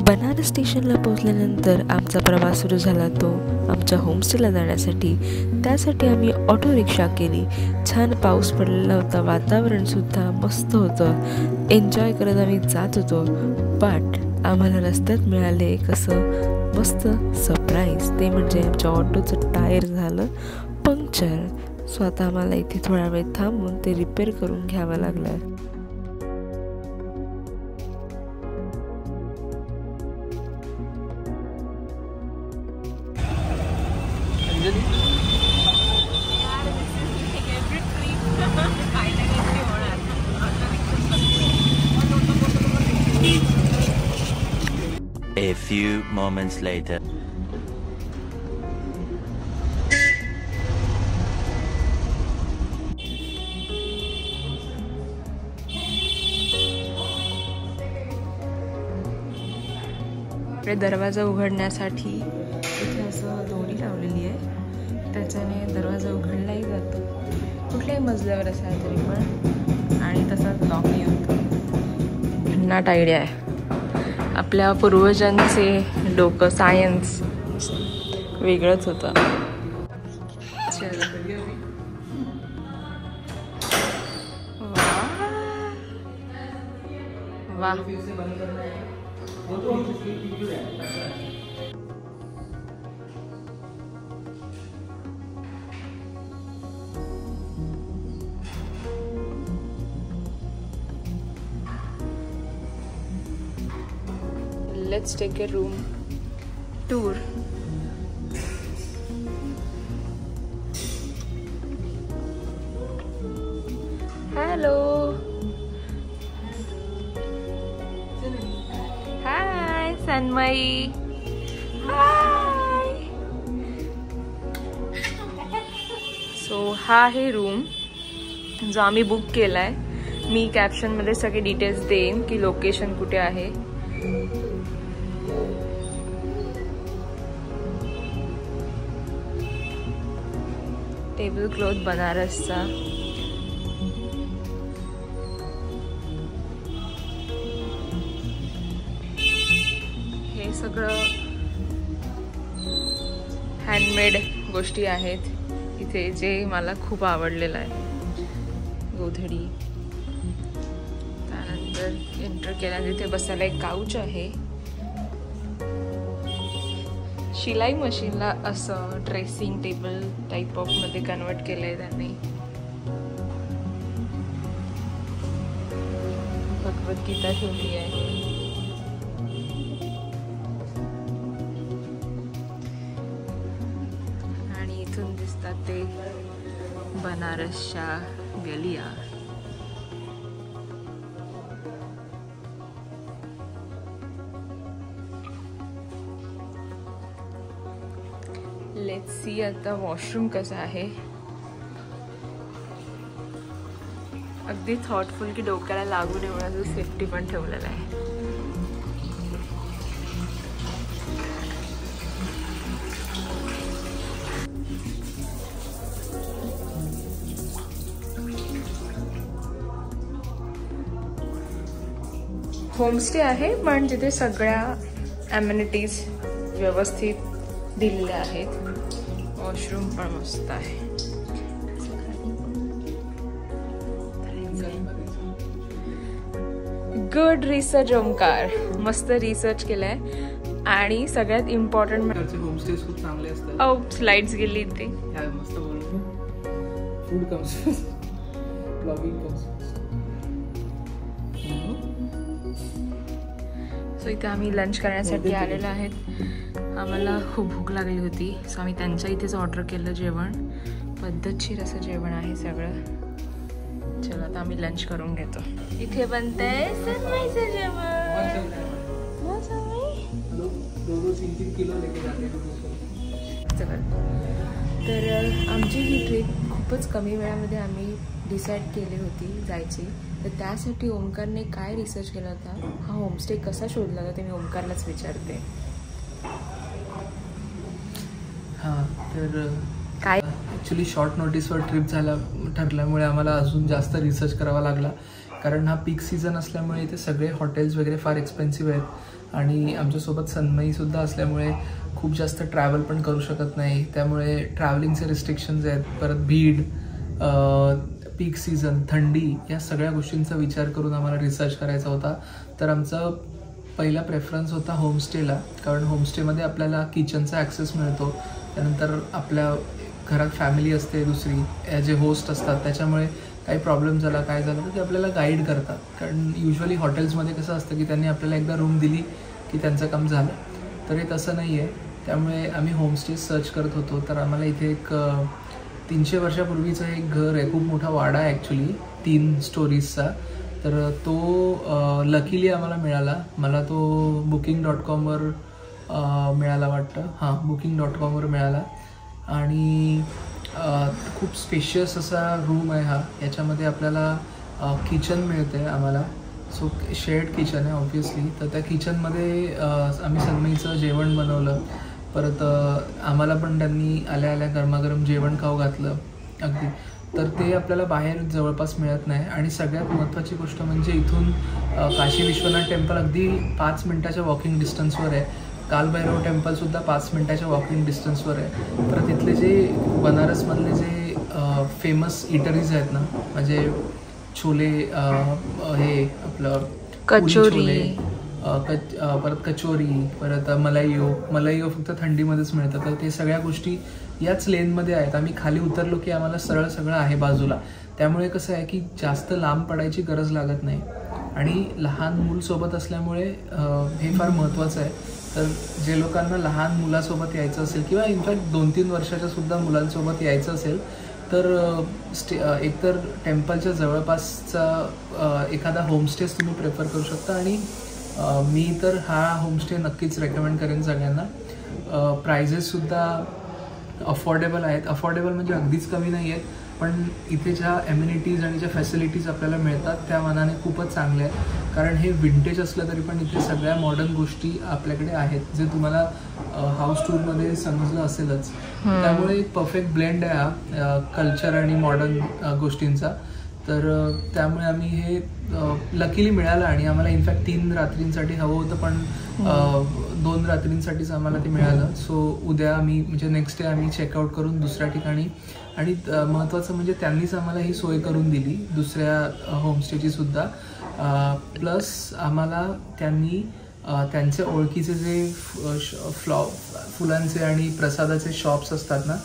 बनारस स्टेशनला पोहोचल्यानंतर आमचा प्रवास सुरू झाला तो आमच्या होमस्टेला जाण्यासाठी। त्यासाठी आम्ही ऑटो रिक्षा केली। छान पाऊस पडलेला होता, वातावरणसुद्धा मस्त होतं, एन्जॉय करत आम्ही जात होतो। बट आम्हाला रस्त्यात मिळाले एक असं मस्त सरप्राईज, ते म्हणजे आमच्या ऑटोचं टायर झालं पंक्चर। सो आता आम्हाला इथे थोडा वेळ थांबून ते रिपेअर करून घ्यावं लागलं। A few moments later. दरवाजा उघडण्यासाठी इथे असं दोरी लावलेली आहे, त्याच्याने दरवाजा उघडलाही जातो कुठल्याही मजल्यावर असाल तरी पण, आणि तसाच लॉकही होतो। भन्नाट आयडिया आहे। आपल्या पूर्वजांचे डोकं, सायन्स वेगळंच होतं। वाह, let's take a room tour. Hello. Hi, Sanmai. Hi. So हा आहे रूम जो आम्ही बुक केलाय। मी कॅप्शन मध्ये सगळे डिटेल्स देईन की लोकेशन कुठे आहे। टेबल क्लॉथ बनारसचा, हे सगळं हँडमेड गोष्टी आहेत इथे, जे मला खूप आवडलेलं आहे। गोधडी, त्यानंतर एंटर केल्यानंतर इथे बसायला एक काउच आहे। शिलाई मशीनला असं ड्रेसिंग टेबल टाइप ऑफ मध्ये कन्वर्ट केलंय त्यांनी। भगवद्गीता ठेवली आहे। आणि इथून दिसतात ते बनारसच्या गलिया। लेट्स सी आता वॉशरूम कसा आहे। अगदी थॉटफुल की डोक्याला लागू नये म्हणून सेफ्टी पण ठेवलेला आहे। होमस्टे आहे पण तिथे सगळ्या ॲम्युनिटीज व्यवस्थित दिलेले आहेत। वॉशरूम पण मस्त आहे। गुड रिसर्च ओमकार, मस्त रिसर्च केलाय। आणि सगळ्यात इम्पॉर्टंट होमस्टे खूप चांगले असतात। ओ स्लाइड्स गेली इथे, मस्त बोलतो। Food comes blogging comes. So इथे आम्ही लंच करण्यासाठी आलेलो आहेत। आम्हाला खूप भूक लागली होती, सो आम्ही त्यांच्या इथेच ऑर्डर केलं जेवण। पद्धतशीर असं जेवण आहे सगळं। चला आता आम्ही लंच करून घेतो। इथे बनतंय सनमाईचं जेवण। चला, तर आमची ही ट्रिप खूपच कमी वेळामध्ये आम्ही डिसाईड केली होती जायची। तर त्यासाठी ओमकारने काय रिसर्च केला होता, हा होमस्टे कसा शोधला होता, ते मी ओमकारलाच विचारते। हां, तर काय ॲक्च्युली शॉर्ट नोटीसवर ट्रिप ठरल्यामुळे आम्हाला अजून जास्त रिसर्च करावा लागला, कारण हा पीक सीझन असल्यामुळे इथे सगळे हॉटेल्स वगैरे फार एक्सपेन्सिव्ह आहेत। आणि आमच्यासोबत सन्मयीसुद्धा असल्यामुळे खूप जास्त ट्रॅव्हल पण करू शकत नाही, त्यामुळे ट्रॅव्हलिंगचे रिस्ट्रिक्शन्स आहेत. परत भीड, पीक सीझन, थंडी, या सगळ्या गोष्टींचा विचार करून आम्हाला रिसर्च करायचा होता. तर आमचा पहिला प्रेफरन्स होता होमस्टेला, कारण होमस्टेमध्ये आपल्याला किचनचा ॲक्सेस मिळतो. त्यानंतर आपल्या घरात फॅमिली असते दुसरी, जे होस्ट असतात, त्याच्यामुळे काही प्रॉब्लेम झाला काय झालं तर ते आपल्याला गाईड करतात. कारण युजली हॉटेल्समध्ये कसं असतं की त्यांनी आपल्याला एकदा रूम दिली की त्यांचं काम झालं, तर हे तसं नाही आहे. त्यामुळे आम्ही होमस्टे सर्च करत होतो. तर आम्हाला इथे एक 300 वर्षापूर्वीचं एक घर आहे, खूप मोठा वाडा आहे ॲक्च्युली, 3 स्टोरीजचा. तर तो लकीली आम्हाला मिळाला. मला तो booking.com मिळाला वाटतं, हां booking.com मिळाला. आणि खूप स्पेशियस असा रूम आहे हा. याच्यामध्ये आपल्याला किचन मिळते आम्हाला, सो शेअर्ड किचन आहे ऑब्व्हियसली. तर त्या किचनमध्ये आम्ही सन्मयीचं जेवण बनवलं. परत आम्हाला पण त्यांनी आल्या आल्या गरमागरम जेवण खाऊ घातलं अगदी. तर ते आपल्याला बाहेर जवळपास मिळत नाही. आणि सगळ्यात महत्त्वाची गोष्ट म्हणजे इथून काशी विश्वनाथ टेम्पल अगदी 5 मिनटाच्या वॉकिंग डिस्टन्सवर आहे. कालभैरव टेम्पलसुद्धा 5 मिनटाच्या वॉकिंग डिस्टन्सवर आहे. तर तिथले जे बनारसमधले जे फेमस इटरीज आहेत ना, म्हणजे छोले, हे आपलं कचोरी, परत कचोरी, परत मलाईयो फक्त थंडीमध्येच मिळतं. तर ते सगळ्या गोष्टी याच लेनमध्ये आहेत. आम्ही खाली उतरलो की आम्हाला सरळ सगळं आहे बाजूला. त्यामुळे कसं आहे की जास्त लांब पडायची गरज लागत नाही. आणि लहान मूल सोबत असल्यामुळे हे फार महत्त्वाचं आहे. तर जे लोकांना लहान मुलासोबत यायचं असेल किंवा इनफॅक्ट 2-3 वर्षाच्या सुद्धा मुलांसोबत यायचं असेल तर एकतर टेम्पलच्या जवळपासचा एखादा होमस्टेच तुम्ही प्रेफर करू शकता. आणि मी तर हा होमस्टे नक्कीच रेकमेंड करेन सगळ्यांना. प्राइजेससुद्धा अफोर्डेबल आहेत. अफोर्डेबल म्हणजे अगदीच कमी नाही आहेत, पण इथे ज्या ॲम्युनिटीज आणि ज्या फॅसिलिटीज आपल्याला मिळतात त्या मानाने खूपच चांगले आहेत. कारण हे विंटेज असलं तरी पण इथे सगळ्या मॉडर्न गोष्टी आपल्याकडे आहेत, जे तुम्हाला हाऊस टूरमध्ये समजलं असेलच. त्यामुळे एक परफेक्ट ब्लेंड आहे हा कल्चर आणि मॉडर्न गोष्टींचा. तर त्यामुळे आम्ही हे लकीली मिळालं. आणि आम्हाला इनफॅक्ट 3 रात्रींसाठी हवं होतं, पण 2 रात्रींसाठीच आम्हाला ते मिळालं. सो उद्या आम्ही म्हणजे नेक्स्ट डे आम्ही चेकआउट करून दुसऱ्या ठिकाणी. आणि महत्त्वाचं म्हणजे त्यांनीच आम्हाला ही सोय करून दिली दुसऱ्या होमस्टेची सुद्धा. प्लस आम्हाला त्यांनी त्यांच्या ओळखीचे जे फुलांचे आणि प्रसादाचे शॉप्स असतात ना,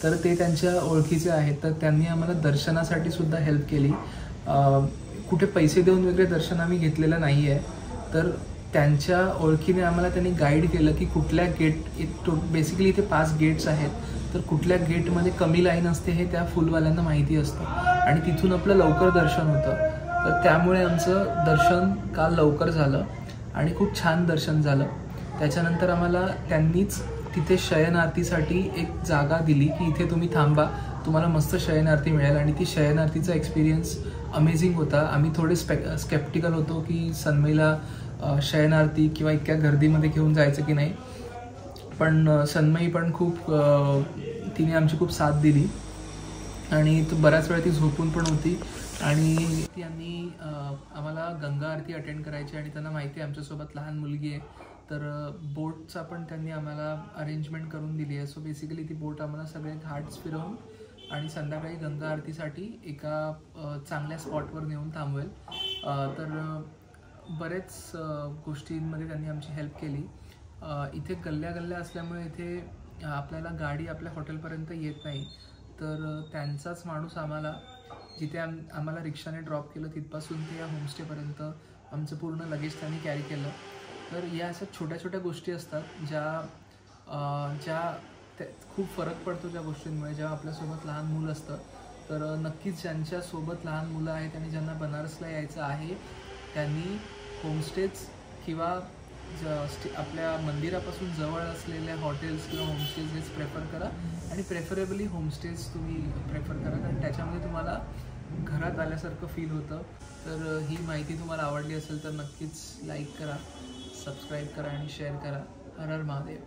तर ते त्यांच्या ओळखीचे आहेत. तर त्यांनी आम्हाला दर्शनासाठी सुद्धा हेल्प केली. कुठे पैसे देऊन वगैरे दर्शन आम्ही घेतलेलं नाही आहे. तर त्यांच्या ओळखीने आम्हाला त्यांनी गाईड केलं की कुठल्या बेसिकली इथे 5 गेट्स आहेत. तर कुठल्या गेटमध्ये कमी लाईन असते हे त्या फुलवाल्यांना माहिती असतं. आणि तिथून आपलं लवकर दर्शन होतं. तर त्यामुळे आमचं दर्शन काल लवकर झालं आणि खूप छान दर्शन झालं. त्याच्यानंतर आम्हाला त्यांनीच तिथे शयन आरतीसाठी एक जागा दिली की इथे तुम्ही थांबा, तुम्हाला मस्त शयन आरती मिळेल. आणि ती शयन आरतीचा एक्सपिरियन्स अमेझिंग होता. आम्ही थोडे स्केप्टिकल होतो की सन्मयीला शयन आरती किंवा इतक्या गर्दीमध्ये घेऊन जायचं की नाही, पण सन्मयी पण तिने आमची खूप साथ दिली. आणि तो बऱ्याच वेळा ती झोपून पण होती. आणि त्यांनी आम्हाला गंगा आरती अटेंड करायची. आणि त्यांना माहिती आहे आमच्यासोबत लहान मुलगी आहे, तर बोटचा पण त्यांनी आम्हाला अरेंजमेंट करून दिली आहे. सो बेसिकली ती बोट आम्हाला सगळे घाट्स फिरवून आणि संध्याकाळी गंगा आरतीसाठी एका चांगल्या स्पॉटवर नेऊन थांबवेल. तर बरेच गोष्टींमध्ये त्यांनी आमची हेल्प केली. इथे गल्ल्या असल्यामुळे इथे आपल्याला गाडी आपल्या हॉटेलपर्यंत येत नाही. तर त्यांचाच माणूस आम्हाला जिथे आम्हाला रिक्षाने ड्रॉप केलं तिथपासून ते या होमस्टेपर्यंत आमचं पूर्ण लगेज त्यांनी कॅरी केलं. तर या अशा छोट्या छोट्या गोष्टी असतात ज्या खूप फरक पडतो ज्या गोष्टींमुळे. जेव्हा आपल्यासोबत लहान मुलं असतं तर नक्कीच ज्यांच्यासोबत लहान मुलं आहेत आणि ज्यांना बनारसला यायचं आहे त्यांनी होमस्टेज किंवा आपल्या मंदिरापासून जवळ असलेल्या हॉटेल्स किंवा होमस्टेज हेच प्रेफर करा. आणि प्रेफरेबली होमस्टेज तुम्ही प्रेफर करा, कारण त्याच्यामध्ये तुम्हाला घरात आल्यासारखं फील होतं. तर ही माहिती तुम्हाला आवडली असेल तर नक्कीच लाईक करा, सबस्क्राईब करा आणि शेअर करा. हर हर महादेव.